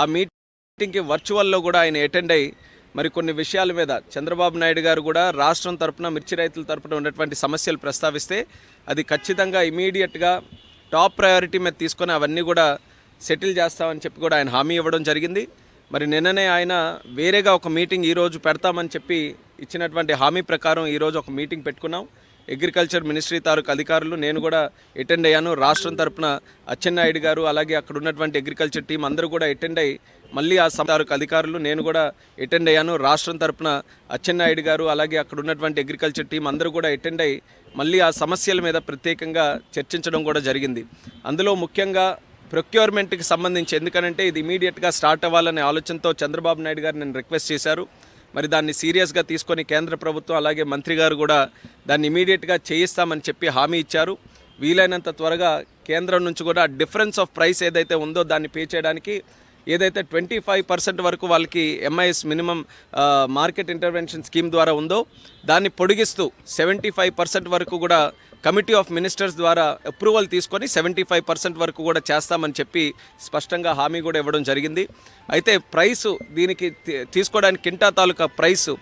ఆ మీటింగ్కి వర్చువల్లో కూడా ఆయన అటెండ్ అయ్యి మరి కొన్ని విషయాల మీద చంద్రబాబు నాయుడు గారు కూడా రాష్ట్రం తరపున మిర్చి రైతుల తరపున ఉన్నటువంటి సమస్యలు ప్రస్తావిస్తే అది ఖచ్చితంగా ఇమీడియట్గా టాప్ ప్రయారిటీ మీద తీసుకొని అవన్నీ కూడా సెటిల్ చేస్తామని చెప్పి కూడా ఆయన హామీ ఇవ్వడం జరిగింది. మరి నిన్ననే ఆయన వేరేగా ఒక మీటింగ్ ఈరోజు పెడతామని చెప్పి ఇచ్చినటువంటి హామీ ప్రకారం ఈరోజు ఒక మీటింగ్ పెట్టుకున్నాం. అగ్రికల్చర్ మినిస్ట్రీ తాలూకు అధికారులు నేను కూడా అటెండ్ అయ్యాను. రాష్ట్రం తరపున అచ్చెన్నాయుడు గారు అలాగే అక్కడ ఉన్నటువంటి అగ్రికల్చర్ టీం అందరూ కూడా అటెండ్ అయ్యి మళ్ళీ ఆ తాలూకు అధికారులు నేను కూడా అటెండ్ అయ్యాను. రాష్ట్రం తరపున అచ్చెన్నాయుడు గారు అలాగే అక్కడ ఉన్నటువంటి అగ్రికల్చర్ టీం అందరూ కూడా అటెండ్ అయ్యి మళ్ళీ ఆ సమస్యల మీద ప్రత్యేకంగా చర్చించడం కూడా జరిగింది. అందులో ముఖ్యంగా ప్రొక్యూర్మెంట్కి సంబంధించి, ఎందుకనంటే ఇది ఇమీడియట్గా స్టార్ట్ అవ్వాలనే ఆలోచనతో చంద్రబాబు నాయుడు గారు నేను రిక్వెస్ట్ చేశారు. మరి దాన్ని సీరియస్గా తీసుకొని కేంద్ర ప్రభుత్వం అలాగే మంత్రి గారు కూడా దాన్ని ఇమీడియట్గా చేయిస్తామని చెప్పి హామీ ఇచ్చారు. వీలైనంత త్వరగా కేంద్రం నుంచి కూడా డిఫరెన్స్ ఆఫ్ ప్రైస్ ఏదైతే ఉందో దాన్ని పే చేయడానికి ఏదైతే 25% వరకు వాళ్ళకి MIS minimum market intervention scheme ద్వారా ఉందో దాన్ని పొడిగిస్తూ 75% వరకు కూడా కమిటీ ఆఫ్ మినిస్టర్స్ ద్వారా అప్రూవల్ తీసుకొని 75% వరకు కూడా చేస్తామని చెప్పి స్పష్టంగా హామీ కూడా ఇవ్వడం జరిగింది. అయితే ప్రైసు దీనికి తీసుకోవడానికి కింటా తాలూకా ప్రైసు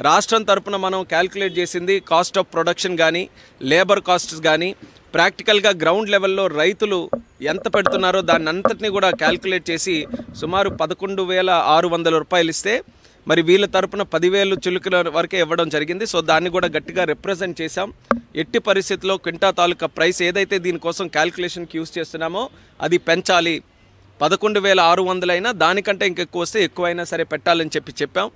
రాష్ట్రం తరపున మనం క్యాల్కులేట్ చేసింది కాస్ట్ ఆఫ్ ప్రొడక్షన్ కానీ లేబర్ కాస్ట్స్ కానీ ప్రాక్టికల్గా గ్రౌండ్ లెవెల్లో రైతులు ఎంత పెడుతున్నారో దాన్ని అంతటినీ కూడా క్యాల్కులేట్ చేసి సుమారు 11,600 రూపాయలు ఇస్తే మరి వీళ్ళ తరపున 10,000 చిలుకల వరకే ఇవ్వడం జరిగింది. సో దాన్ని కూడా గట్టిగా రిప్రజెంట్ చేశాం. ఎట్టి పరిస్థితుల్లో క్వింటా తాలూకా ప్రైస్ ఏదైతే దీనికోసం క్యాల్కులేషన్కి యూజ్ చేస్తున్నామో అది పెంచాలి. 11,600 అయినా దానికంటే ఇంకెక్కువ వస్తే ఎక్కువైనా సరే పెట్టాలని చెప్పాం.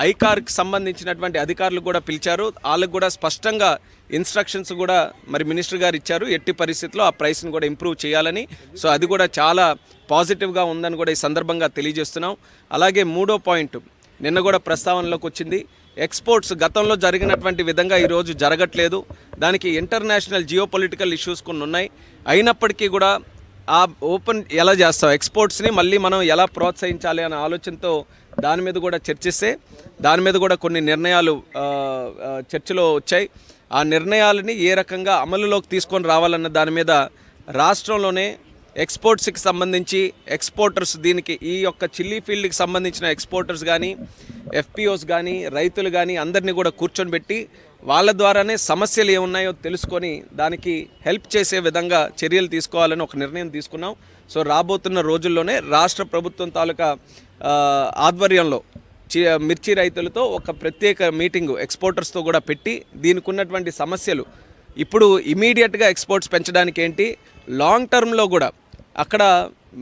ఐకార్కి సంబంధించినటువంటి అధికారులు కూడా పిలిచారు. వాళ్ళకు కూడా స్పష్టంగా ఇన్స్ట్రక్షన్స్ కూడా మరి మినిస్టర్ గారు ఇచ్చారు. ఎట్టి పరిస్థితుల్లో ఆ ప్రైస్ని కూడా ఇంప్రూవ్ చేయాలని. సో అది కూడా చాలా పాజిటివ్గా ఉందని కూడా ఈ సందర్భంగా తెలియజేస్తున్నాం. అలాగే మూడో పాయింట్ నిన్న కూడా ప్రస్తావనలోకి వచ్చింది. ఎక్స్పోర్ట్స్ గతంలో జరిగినటువంటి విధంగా ఈరోజు జరగట్లేదు. దానికి ఇంటర్నేషనల్ జియోపొలిటికల్ ఇష్యూస్ కొన్ని ఉన్నాయి. అయినప్పటికీ కూడా ఆ ఓపెన్ ఎలా చేస్తాం, ఎక్స్పోర్ట్స్ని మళ్ళీ మనం ఎలా ప్రోత్సహించాలి అనే ఆలోచనతో దాని మీద కూడా చర్చిస్తే దాని మీద కూడా కొన్ని నిర్ణయాలు చర్చలో వచ్చాయి. ఆ నిర్ణయాలని ఏ రకంగా అమలులోకి తీసుకొని రావాలన్న దాని మీద రాష్ట్రంలోనే ఎక్స్పోర్ట్స్కి సంబంధించి ఎక్స్పోర్టర్స్ దీనికి ఈ యొక్క చిల్లీ ఫీల్డ్కి సంబంధించిన ఎక్స్పోర్టర్స్ కానీ ఎఫ్పిఓస్ కానీ రైతులు కానీ అందరినీ కూడా కూర్చొని పెట్టి వాళ్ళ ద్వారానే సమస్యలు ఏమున్నాయో తెలుసుకొని దానికి హెల్ప్ చేసే విధంగా చర్యలు తీసుకోవాలని ఒక నిర్ణయం తీసుకున్నాం. సో రాబోతున్న రోజుల్లోనే రాష్ట్ర ప్రభుత్వం తాలూకా ఆధ్వర్యంలో మిర్చి రైతులతో ఒక ప్రత్యేక మీటింగు ఎక్స్పోర్టర్స్తో కూడా పెట్టి దీనికి ఉన్నటువంటి సమస్యలు ఇప్పుడు ఇమీడియట్గా ఎక్స్పోర్ట్స్ పెంచడానికి ఏంటి, లాంగ్ టర్మ్లో కూడా అక్కడ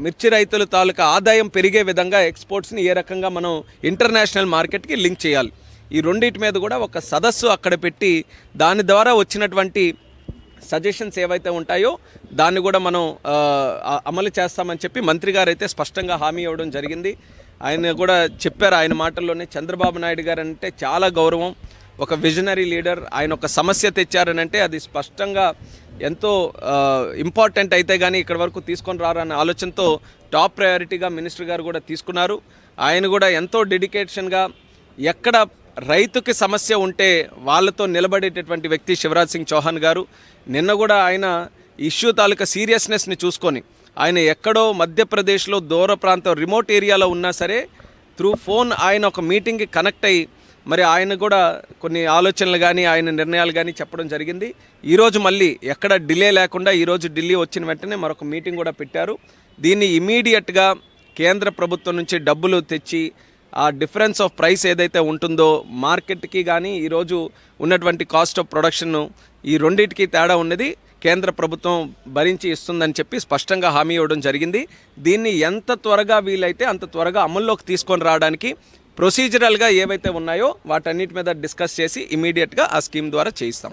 మిర్చి రైతుల తాలూకా ఆదాయం పెరిగే విధంగా ఎక్స్పోర్ట్స్ని ఏ రకంగా మనం ఇంటర్నేషనల్ మార్కెట్కి లింక్ చేయాలి, ఈ రెండింటి మీద కూడా ఒక సదస్సు అక్కడ పెట్టి దాని ద్వారా వచ్చినటువంటి సజెషన్స్ ఏవైతే ఉంటాయో దాన్ని కూడా మనం అమలు చేస్తామని చెప్పి మంత్రి గారు అయితే స్పష్టంగా హామీ ఇవ్వడం జరిగింది. ఆయన కూడా చెప్పారు ఆయన మాటల్లోనే, చంద్రబాబు నాయుడు గారు అంటే చాలా గౌరవం, ఒక విజనరీ లీడర్. ఆయన ఒక సమస్య తెచ్చారనంటే అది స్పష్టంగా ఎంతో ఇంపార్టెంట్ అయితే కానీ ఇక్కడ వరకు తీసుకొని రారన్న ఆలోచనతో టాప్ ప్రయారిటీగా మినిస్టర్ గారు కూడా తీసుకున్నారు. ఆయన కూడా ఎంతో డెడికేషన్గా ఎక్కడ రైతుకి సమస్య ఉంటే వాళ్ళతో నిలబడేటటువంటి వ్యక్తి శివరాజ్ సింగ్ చౌహాన్ గారు. నిన్న కూడా ఆయన ఇష్యూ తాలూకా సీరియస్నెస్ని చూసుకొని ఆయన ఎక్కడో మధ్యప్రదేశ్లో దూర ప్రాంతం రిమోట్ ఏరియాలో ఉన్నా సరే త్రూ ఫోన్ ఆయన ఒక మీటింగ్కి కనెక్ట్ అయ్యి మరి ఆయన కూడా కొన్ని ఆలోచనలు కానీ ఆయన నిర్ణయాలు కానీ చెప్పడం జరిగింది. ఈరోజు మళ్ళీ ఎక్కడ డిలే లేకుండా ఈరోజు ఢిల్లీ వచ్చిన వెంటనే మరొక మీటింగ్ కూడా పెట్టారు. దీన్ని ఇమీడియట్గా కేంద్ర ప్రభుత్వం నుంచి డబ్బులు తెచ్చి ఆ డిఫరెన్స్ ఆఫ్ ప్రైస్ ఏదైతే ఉంటుందో మార్కెట్కి కానీ ఈరోజు ఉన్నటువంటి కాస్ట్ ఆఫ్ ప్రొడక్షన్ ఈ రెండింటికి తేడా ఉన్నది కేంద్ర ప్రభుత్వం భరించి ఇస్తుందని చెప్పి స్పష్టంగా హామీ ఇవ్వడం జరిగింది. దీన్ని ఎంత త్వరగా వీలైతే అంత త్వరగా అమల్లోకి తీసుకొని రావడానికి ప్రొసీజరల్గా ఏవైతే ఉన్నాయో వాటన్నిటి మీద డిస్కస్ చేసి ఇమీడియట్గా ఆ స్కీమ్ ద్వారా చేయిస్తాం.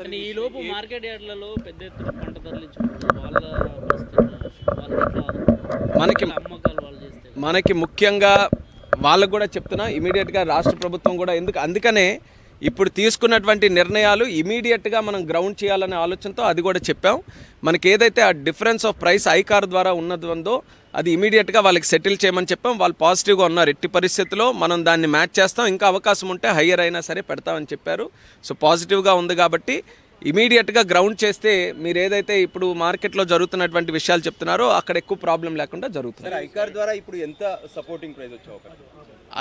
మనకి ముఖ్యంగా వాళ్ళకు కూడా చెప్తున్నా, ఇమీడియట్గా రాష్ట్ర ప్రభుత్వం కూడా అందుకనే ఇప్పుడు తీసుకున్నటువంటి నిర్ణయాలు ఇమీడియట్గా మనం గ్రౌండ్ చేయాలనే ఆలోచనతో అది కూడా చెప్పాం. మనకి ఏదైతే ఆ డిఫరెన్స్ ఆఫ్ ప్రైస్ ఐకార్ ద్వారా ఉన్నదో అది ఇమీడియట్గా వాళ్ళకి సెటిల్ చేయమని చెప్పాం. వాళ్ళు పాజిటివ్గా ఉన్నారు. ఎట్టి పరిస్థితుల్లో మనం దాన్ని మ్యాచ్ చేస్తాం, ఇంకా అవకాశం ఉంటే హయ్యర్ అయినా సరే పెడతామని చెప్పారు. సో పాజిటివ్గా ఉంది కాబట్టి ఇమీడియట్గా గ్రౌండ్ చేస్తే మీరు ఏదైతే ఇప్పుడు మార్కెట్లో జరుగుతున్నటువంటి విషయాలు చెప్తున్నారో అక్కడ ఎక్కువ ప్రాబ్లం లేకుండా జరుగుతుంది. ఐకార్ ద్వారా ఇప్పుడు ఎంత సపోర్టింగ్ ప్రైస్ వచ్చే అవకాశం?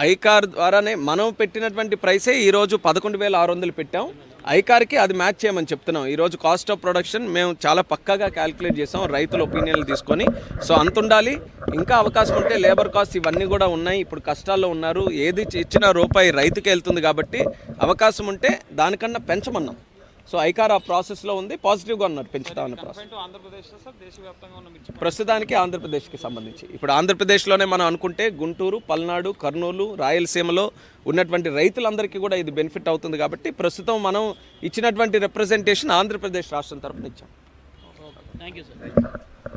ఐకార్ ద్వారానే మనం పెట్టినటువంటి ప్రైసే ఈరోజు 11,600 పెట్టాం. ఐకార్కి అది మ్యాచ్ చేయమని చెప్తున్నాం. ఈరోజు కాస్ట్ ఆఫ్ ప్రొడక్షన్ మేము చాలా పక్కాగా క్యాలిక్యులేట్ చేసాం రైతుల ఒపీనియన్లు తీసుకొని. సో అంత ఉండాలి. ఇంకా అవకాశం ఉంటే లేబర్ కాస్ట్ ఇవన్నీ కూడా ఉన్నాయి. ఇప్పుడు కష్టాల్లో ఉన్నారు. ఏది ఇచ్చిన రూపాయి రైతుకి వెళ్తుంది కాబట్టి అవకాశం ఉంటే దానికన్నా పెంచమన్నాం. సో ఐకార్ ఆ ప్రాసెస్లో ఉంది, పాజిటివ్గా ఉన్నారు పెంచుతామన్న ప్రాసెస్. ప్రస్తుతానికి ఆంధ్రప్రదేశ్కి సంబంధించి ఇప్పుడు ఆంధ్రప్రదేశ్లోనే మనం అనుకుంటే గుంటూరు, పల్నాడు, కర్నూలు, రాయలసీమలో ఉన్నటువంటి రైతులందరికీ కూడా ఇది బెనిఫిట్ అవుతుంది కాబట్టి ప్రస్తుతం మనం ఇచ్చినటువంటి రిప్రజెంటేషన్ ఆంధ్రప్రదేశ్ రాష్ట్రం తరఫున ఇచ్చాం. Thank you sir.